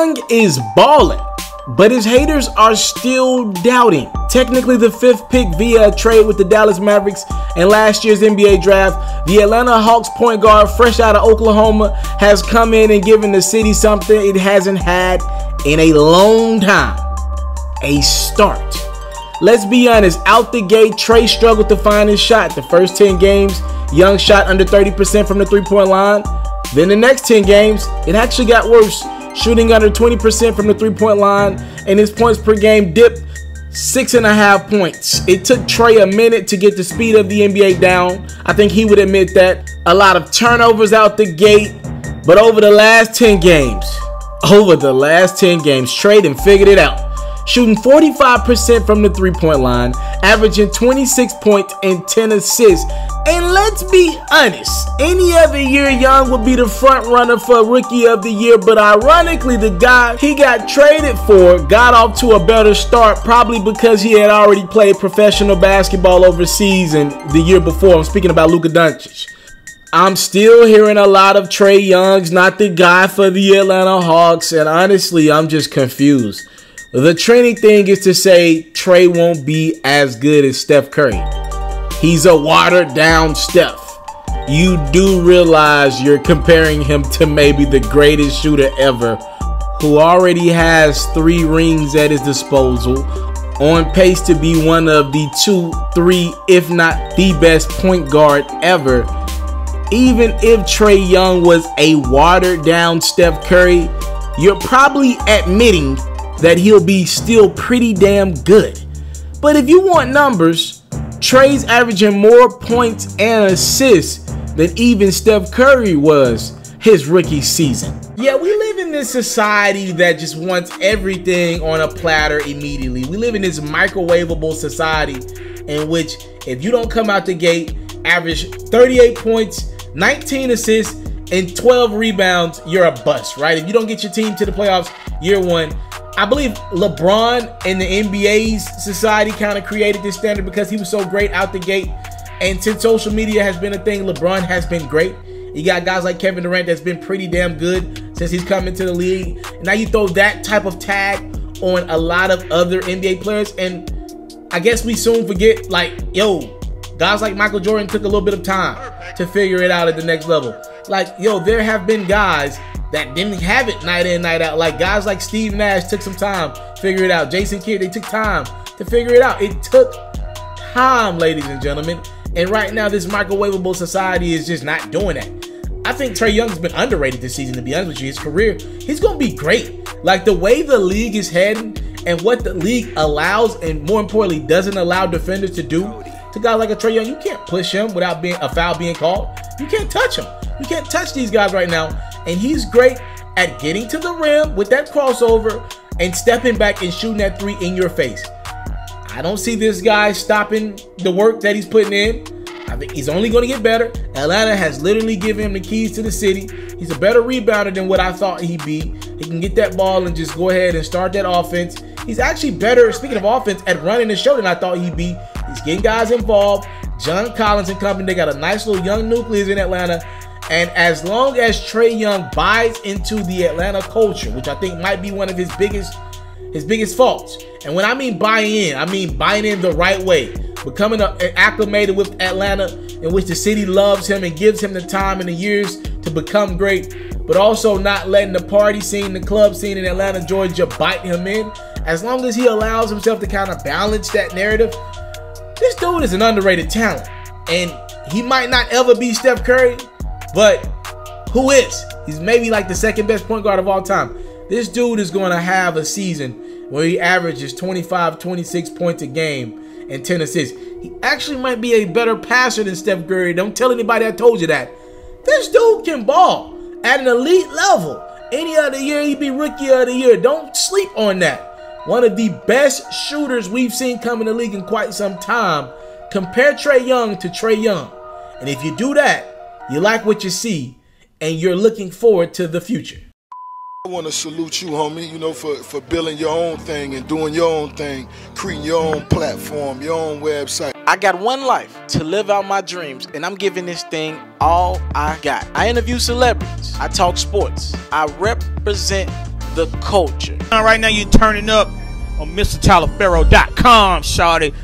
Young is balling, but his haters are still doubting. Technically the 5th pick via a trade with the Dallas Mavericks in last year's NBA draft, the Atlanta Hawks point guard fresh out of Oklahoma has come in and given the city something it hasn't had in a long time: a start. Let's be honest, out the gate, Trae struggled to find his shot. The first 10 games, Young shot under 30% from the three-point line. Then the next 10 games, it actually got worse, shooting under 20% from the three-point line, and his points per game dipped 6.5 points. It took Trae a minute to get the speed of the NBA down. I think he would admit that. A lot of turnovers out the gate, but over the last 10 games, Trae done figured it out. Shooting 45% from the three-point line, averaging 26 points and 10 assists. And let's be honest, any other year Young would be the front runner for Rookie of the Year, but ironically the guy he got traded for got off to a better start, probably because he had already played professional basketball overseas and the year before. I'm speaking about Luka Doncic. I'm still hearing a lot of Trae Young's not the guy for the Atlanta Hawks, and honestly I'm just confused. The trending thing is to say Trae won't be as good as Steph Curry. He's a watered down Steph. You do realize you're comparing him to maybe the greatest shooter ever, who already has 3 rings at his disposal, on pace to be one of the 2, 3, if not the best point guard ever. Even if Trae Young was a watered down Steph Curry, you're probably admitting that he'll be still pretty damn good. But if you want numbers, Trae's averaging more points and assists than even Steph Curry was his rookie season. Yeah, we live in this society that just wants everything on a platter immediately. We live in this microwavable society in which if you don't come out the gate, average 38 points, 19 assists, and 12 rebounds, you're a bust, right? If you don't get your team to the playoffs year one, I believe LeBron and the NBA's society kind of created this standard because he was so great out the gate. And since social media has been a thing, LeBron has been great. You got guys like Kevin Durant that's been pretty damn good since he's come into the league. And now you throw that type of tag on a lot of other NBA players, and I guess we soon forget, like, yo, guys like Michael Jordan took a little bit of time to figure it out at the next level. Like, yo, there have been guys that didn't have it night in, night out. Like guys like Steve Nash took some time to figure it out. Jason Kidd, they took time to figure it out. It took time, ladies and gentlemen. And right now, this microwavable society is just not doing that. I think Trae Young's been underrated this season, to be honest with you. His career, he's going to be great. Like the way the league is heading and what the league allows and more importantly doesn't allow defenders to do to guys like a Trae Young, you can't push him without being a foul being called. You can't touch him. You can't touch these guys right now. And he's great at getting to the rim with that crossover and stepping back and shooting that 3 in your face. I don't see this guy stopping the work that he's putting in. I think he's only going to get better. Atlanta has literally given him the keys to the city. He's a better rebounder than what I thought he'd be. He can get that ball and just go ahead and start that offense. He's actually better, speaking of offense, at running the show than I thought he'd be. He's getting guys involved. John Collins and company, they got a nice little young nucleus in Atlanta. And as long as Trae Young buys into the Atlanta culture, which I think might be one of his biggest faults. And when I mean buying in, I mean buying in the right way. Becoming acclimated with Atlanta, in which the city loves him and gives him the time and the years to become great, but also not letting the party scene, the club scene in Atlanta, Georgia bite him in. As long as he allows himself to kind of balance that narrative, this dude is an underrated talent. And he might not ever be Steph Curry, but who is? He's maybe like the second best point guard of all time. This dude is going to have a season where he averages 25, 26 points a game and 10 assists. He actually might be a better passer than Steph Curry. Don't tell anybody I told you that. This dude can ball at an elite level. Any other year, he'd be Rookie of the Year. Don't sleep on that. One of the best shooters we've seen come in the league in quite some time. Compare Trae Young to Trae Young. And if you do that, you like what you see, and you're looking forward to the future. I want to salute you, homie, you know, for building your own thing and doing your own thing, creating your own platform, your own website. I got one life to live out my dreams, and I'm giving this thing all I got. I interview celebrities. I talk sports. I represent the culture. Right now you're turning up on Mr.Taliaferro.com, shawty.